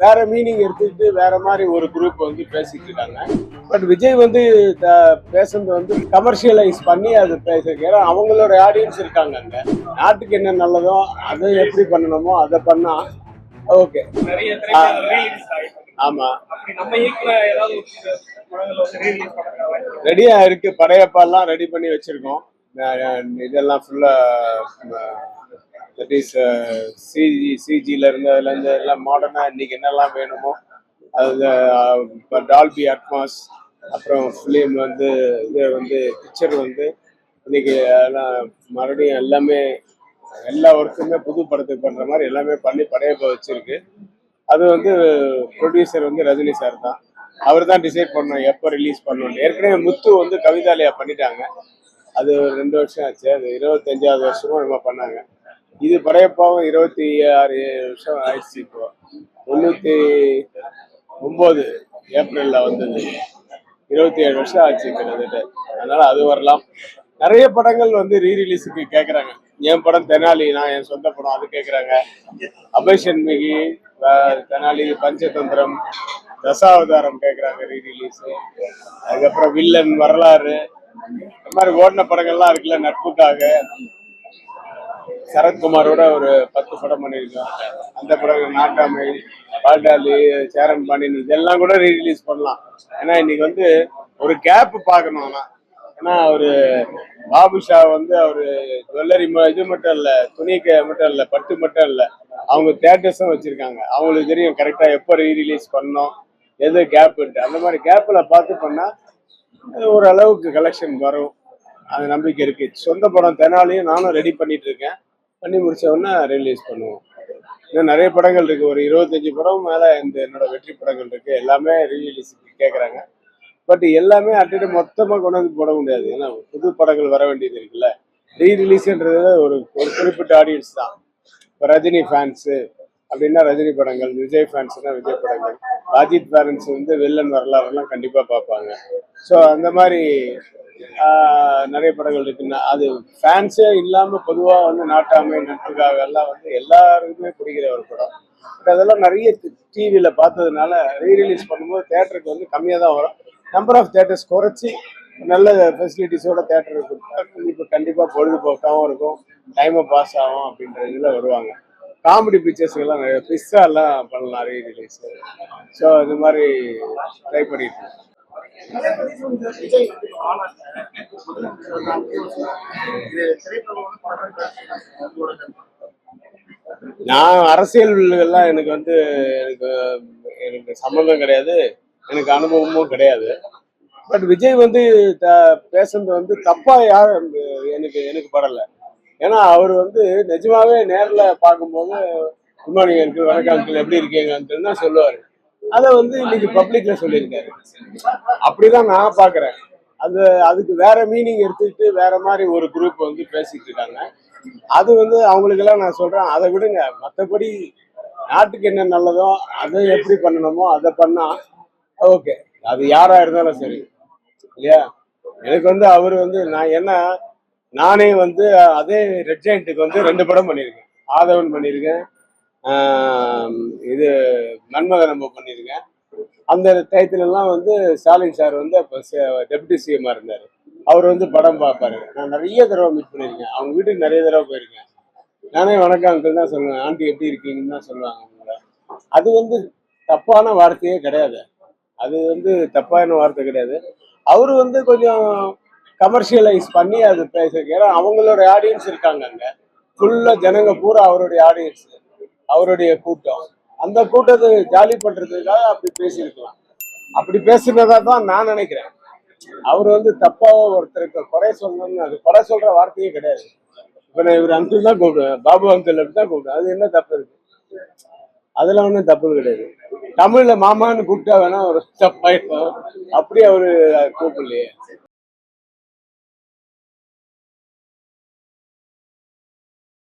வேற மீனிங் எடுத்துக்கிட்டு வேற மாதிரி ஒரு குரூப் வந்து பேசிட்டு இருக்காங்க. பட் விஜய் வந்து பேசுறது வந்து கமர்ஷியலைஸ் பண்ணி அது பேசுறது. ஏன்னா அவங்களோட ஆடியன்ஸ் இருக்காங்க அங்க. நாட்டுக்கு என்ன நல்லதோ அதை எப்படி பண்ணணுமோ அதை பண்ணா ஓகே. ஆமா, ரெடியா இருக்கு. படையப்பாலாம் ரெடி பண்ணி வச்சிருக்கோம். இதெல்லாம் ஃபுல்லா தட் இஸ் சிஜில இருந்து அதுல இருந்து எல்லாம் மாடர்னா இன்னைக்கு என்னெல்லாம் வேணுமோ அது இப்போ டால்பி அட்மாஸ், அப்புறம் ஃபிலிம் வந்து இது வந்து பிக்சர் வந்து இன்னைக்கு எல்லாம் மறுபடியும் எல்லாமே எல்லா ஒர்க்குமே புது படத்துக்கு பண்ற மாதிரி எல்லாமே பண்ணி படையப்ப வச்சிருக்கு. அது வந்து ப்ரொடியூசர் வந்து ரஜினி சார் தான். அவர் தான் டிசைட் பண்ணோம் எப்போ ரிலீஸ் பண்ணணும். ஏற்கனவே முத்து வந்து கவிதாலயா பண்ணிட்டாங்க. அது ஒரு 2 வருஷம் ஆச்சு. அது 25வது வருஷமும் நம்ம பண்ணாங்க. இது படையப்பாவும் 26 வருஷம் ஆயிடுச்சு. இப்போ 99 ஏப்ரல்ல வந்தது. 27 வருஷம் ஆச்சு கிட்டத்தட்ட. அதனால அது வரலாம். நிறைய படங்கள் வந்து ரீரிலீஸுக்கு கேட்குறாங்க. என் படம் தெனாலி, நான் என் சொந்த படம் அது கேட்குறாங்க. அபய்ஷன்மிகி, தெனாலி, பஞ்சதந்திரம், தசாவதாரம் கேட்குறாங்க ரீரிலீஸு. அதுக்கப்புறம் வில்லன், வரலாறு, இந்த மாதிரி ஓடின படங்கள்லாம் இருக்குல்ல. நட்புக்காக சரத்குமாரோட ஒரு 10 படம் பண்ணியிருக்கோம். அந்த படம் நாட்டாமை, பாட்டாளி, சேரன் பாண்டியன் இதெல்லாம் கூட ரீரிலீஸ் பண்ணலாம். ஏன்னா இன்னைக்கு வந்து ஒரு கேப் பார்க்கணும். ஏன்னா அவரு பாபுஷா வந்து அவரு ஜுவல்லரி இது மட்டும் இல்ல, துணிக்கு மட்டும் இல்ல, பட்டு மட்டும் இல்ல, அவங்க தியேட்டர்ஸும் வச்சிருக்காங்க. அவங்களுக்கு தெரியும் கரெக்டா எப்போ ரீரிலீஸ் பண்ணோம், எது கேப். அந்த மாதிரி கேப்ல பார்த்து பண்ணா ஓரளவுக்கு கலெக்ஷன் வரும். அது நம்பிக்கை இருக்கு. சொந்த படம் தெனாலியும் நானும் ரெடி பண்ணிட்டு இருக்கேன். பண்ணி முடிச்ச உடனே ரிலீஸ் பண்ணுவோம். இன்னும் நிறைய படங்கள் இருக்கு. ஒரு 25 படம் மேல இந்த என்னோட வெற்றி படங்கள் இருக்கு. எல்லாமே ரீரிலீஸ் கேட்கறாங்க. பட் எல்லாமே அட்டிட்டு மொத்தமா கொண்டு வந்து போட முடியாது. ஏன்னா புது படங்கள் வர வேண்டியது இருக்குல்ல. ரீரிலீஸ்ன்றது ஒரு ஒரு குறிப்பிட்ட ஆடியன்ஸ் தான். இப்போ ரஜினி ஃபேன்ஸு அப்படின்னா ரஜினி படங்கள், விஜய் ஃபேன்ஸ்னா விஜய் படங்கள், அஜித் ஃபேன்ஸ் வந்து வில்லன் வரலாறுலாம் கண்டிப்பா பார்ப்பாங்க. ஸோ அந்த மாதிரி நிறைய படங்கள் இருக்குன்னா அது ஃபேன்ஸே இல்லாம பொதுவா வந்து நாட்டாமை, நட்புக்காக எல்லாம் வந்து எல்லாருக்குமே பிடிக்கிற ஒரு படம். அதெல்லாம் நிறைய டிவியில பார்த்ததுனால ரீரிலீஸ் பண்ணும்போது தேட்டருக்கு வந்து கம்மியாக தான் வரும். நம்பர் ஆஃப் தேட்டர்ஸ் குறைச்சி நல்ல ஃபெசிலிட்டிஸோட தேட்டருக்கு கொடுத்தா இப்போ கண்டிப்பா பொழுதுபோக்காகவும் இருக்கும், டைமை பாஸ் ஆகும் அப்படின்ற இதில் வருவாங்க. காமெடி பிக்சர்ஸ்க்கெல்லாம் நிறைய பிஸ்ஸா எல்லாம் பண்ணலாம் ரீரிலீஸ். ஸோ இது மாதிரி ட்ரை பண்ணிட்டு இருக்கோம். நான் அரசியல் எல்லாம் எனக்கு வந்து எனக்கு எனக்கு சம்மந்தம் கிடையாது, எனக்கு அனுபவமும் கிடையாது. பட் விஜய் வந்து பேசுறது வந்து தப்பா யாரும் எனக்கு எனக்கு படல. ஏன்னா அவர் வந்து நிஜமாவே நேர்ல பார்க்கும்போது குட் மார்னிங் அங்கிள், வணக்கம் அங்கிள், எப்படி இருக்கீங்க அங்கிள் தான் சொல்லுவாரு. அதை வந்து இன்னைக்கு பப்ளிக்ல சொல்லியிருக்காரு. அப்படிதான் நான் பாக்குறேன். அது அதுக்கு வேற மீனிங் எடுத்துக்கிட்டு வேற மாதிரி ஒரு குரூப் வந்து பேசிட்டு இருக்காங்க. அது வந்து அவங்களுக்கெல்லாம் நான் சொல்றேன், அதை விடுங்க. மற்றபடி நாட்டுக்கு என்ன நல்லதோ அதை எப்படி பண்ணணுமோ அதை பண்ணா ஓகே. அது யாரா இருந்தாலும் சரி இல்லையா. எனக்கு வந்து அவர் வந்து நான் என்ன நானே வந்து அதே ரெட் ஜெயண்ட்டுக்கு வந்து 2 படம் பண்ணியிருக்கேன். ஆதவன் பண்ணியிருக்கேன், இது மன்மதன் நம்ம பண்ணியிருக்கேன். அந்த டயத்துல எல்லாம் வந்து ஸ்டாலின் சார் வந்து அப்போ டெபுட்டி சிஎம்மா இருந்தார். அவர் வந்து படம் பார்ப்பாரு. நான் நிறைய தடவை மீட் பண்ணியிருக்கேன். அவங்க வீட்டுக்கு நிறைய தடவை போயிருக்கேன். நானே வணக்கம் அங்கிள் தான் சொல்லுவேன், ஆண்டி எப்படி இருக்கீங்கன்னு தான் சொல்லுவாங்க அவங்கள. அது வந்து தப்பான வார்த்தையே கிடையாது. அது வந்து தப்பான வார்த்தை கிடையாது. அவரு வந்து கொஞ்சம் கமர்ஷியலைஸ் பண்ணி அது பேசுறது. ஏன்னா அவங்களோட ஆடியன்ஸ் இருக்காங்க அங்க. ஃபுல்லா ஜனங்க பூரா அவருடைய ஆடியன்ஸ், அவருடைய கூட்டம். அந்த கூட்டத்தை ஜாலி பண்றதுக்காக அப்படி பேசியிருக்கலாம். அப்படி பேசுனதா தான் நான் நினைக்கிறேன். அவர் வந்து தப்பா ஒருத்தருக்கு குறை சொல்லணும்னு, அது குறை சொல்ற வார்த்தையே கிடையாது. இப்ப நான் இவர் அங்கிள் தான் கூப்பிடுவேன், பாபு அங்கிள் தான் கூப்பிடுவேன். அது என்ன தப்பு இருக்கு? அதெல்லாம் ஒன்றும் தப்பு கிடையாது. தமிழ்ல மாமான்னு கூப்பிட்டா வேணா ஒரு தப்பாயிருக்கும். அப்படி அவரு கூப்பிடலையே.